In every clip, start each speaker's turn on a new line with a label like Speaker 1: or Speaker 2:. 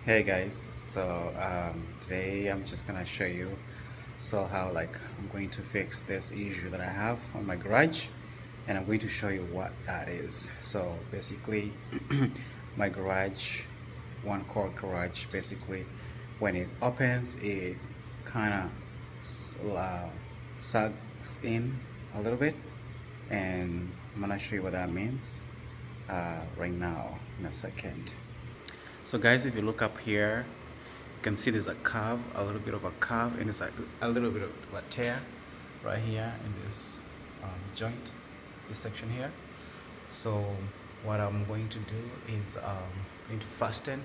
Speaker 1: Hey guys, today I'm just gonna show you how I'm going to fix this issue that I have on my garage, and I'm going to show you what that is. So basically my garage, one core garage, basically when it opens it kind of sucks in a little bit, and I'm gonna show you what that means right now in a second. So guys, if you look up here, you can see there's a curve, a little bit of a curve, and it's a little bit of a tear right here in this joint, this section here. So what I'm going to do is going to fasten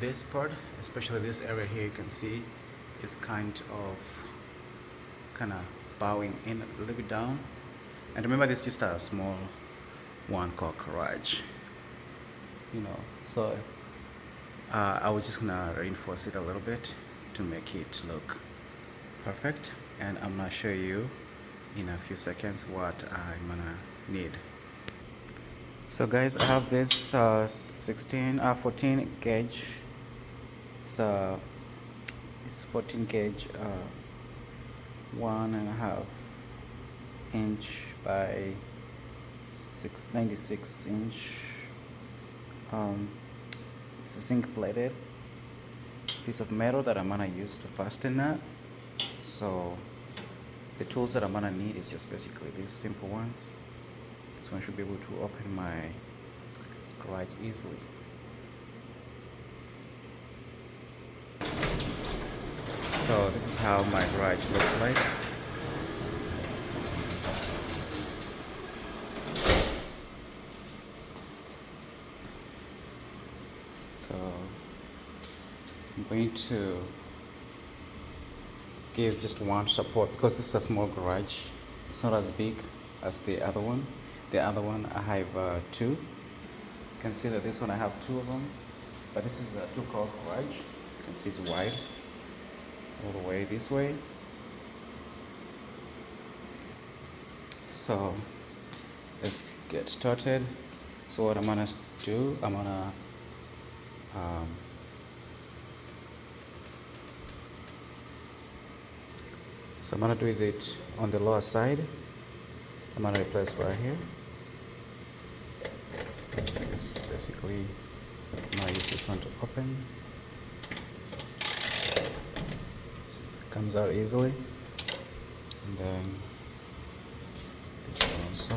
Speaker 1: this part, especially this area here. You can see it's kind of bowing in a little bit down. And remember, this is just a small one core garage, so I was just gonna reinforce it a little bit to make it look perfect, and I'm gonna show you in a few seconds what I'm gonna need. So guys, I have this 14 gauge. It's 14 gauge, 1.5 inch by 696 inch. It's a zinc plated piece of metal that I'm gonna use to fasten that. So the tools that I'm gonna need is just basically these simple ones. This one should be able to open my garage easily. So this is how my garage looks like. So I'm going to give just one support because this is a small garage. It's not as big as the other one. The other one I have two. You can see that this one I have two of them, but this is a two-car garage. You can see it's wide all the way this way. So let's get started. So what I'm gonna do, I'm gonna do it on the lower side. I'm gonna replace right here. So this basically, now use this one to open. So it comes out easily, and then this one also.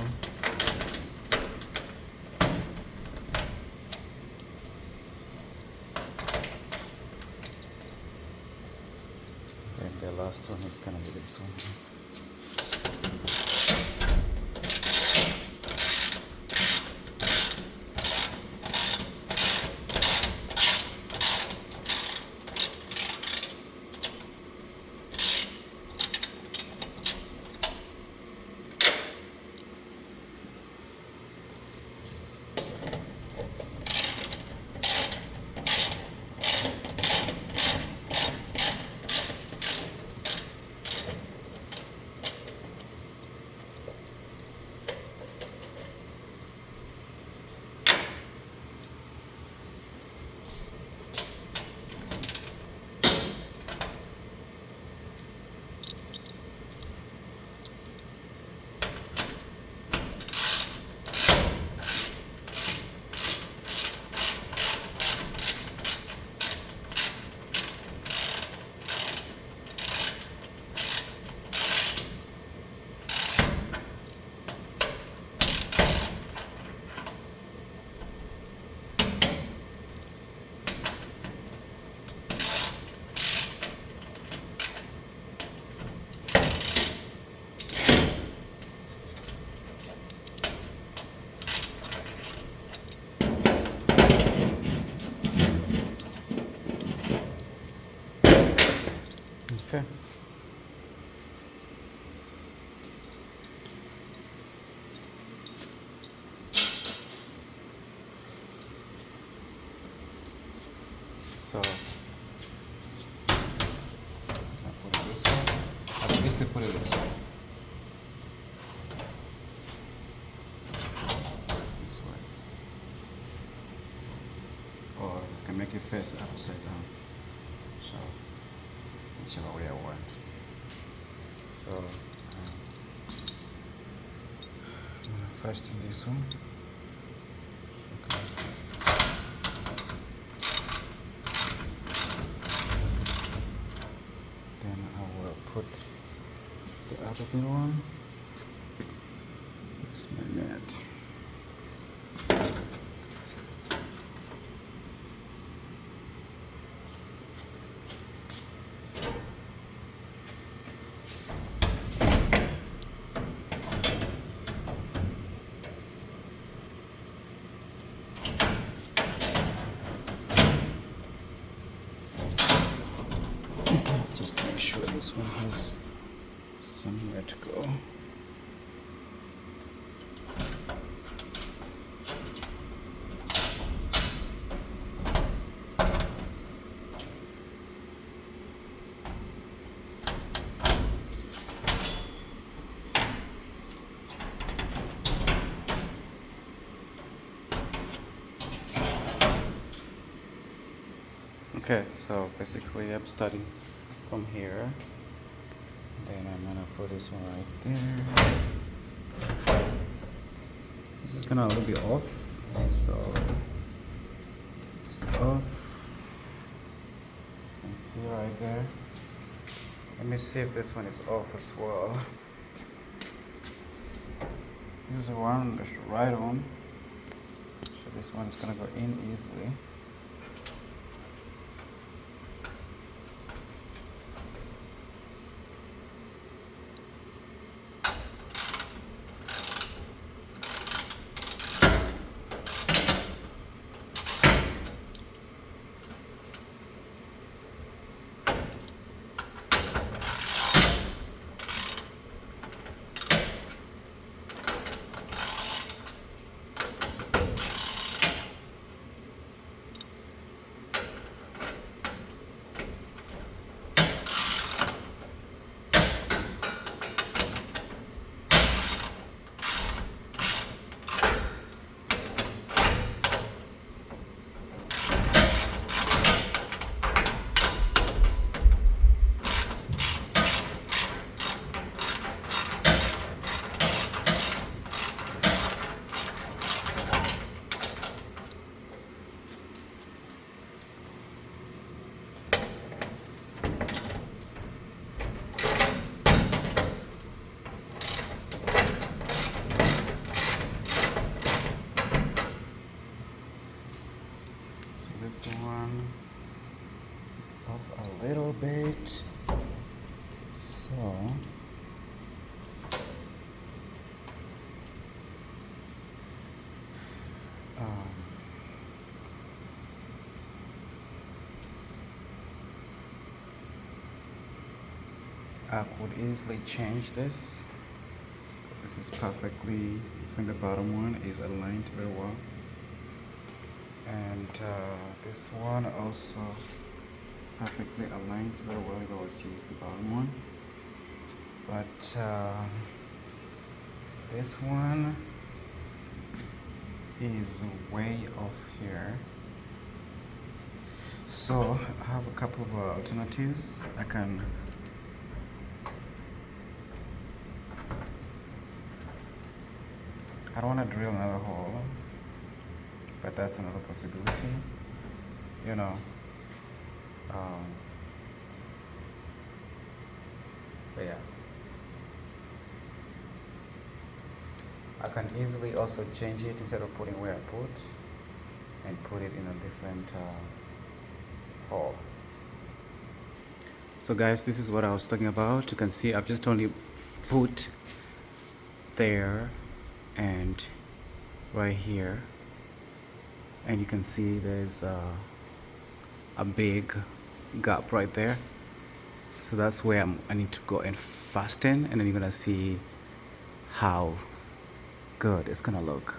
Speaker 1: Then the last one is gonna be this one. Okay. So I put it this way. I basically put it this way. This way. Or I can make it face upside down. So whichever way I want. So I'm gonna fasten this one. Then I will put the other big one. It's my net. Just make sure this one has somewhere to go. Okay, so basically I'm starting from here. Then I'm gonna put this one right there. This is gonna a little bit off, so this is off. You can see right there. Let me see if this one is off as well. This is the one that's right on, so this one is gonna go in easily. This one is off a little bit, so I could easily change this, because this is perfectly, when the bottom one is aligned very well. And this one also perfectly aligns very well if I was to use the bottom one. But this one is way off here. So I have a couple of alternatives. I don't want to drill another hole, but that's another possibility, you know. But yeah, I can easily also change it, instead of putting where I put, and put it in a different hole. So guys, this is what I was talking about. You can see I've just only put there and right here, and you can see there's a big gap right there. So that's where I need to go and fasten, and then you're gonna see how good it's gonna look.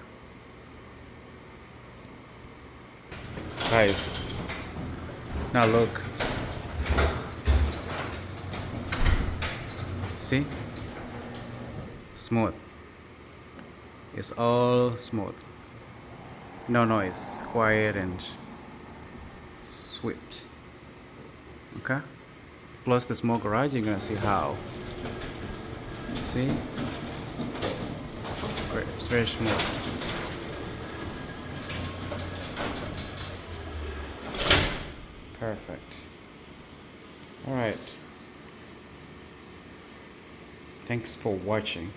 Speaker 1: Guys, now look. See? Smooth. It's all smooth. No noise, quiet and swept. Okay, plus the small garage, you're gonna see how. See, it's very smooth. Perfect. All right, thanks for watching.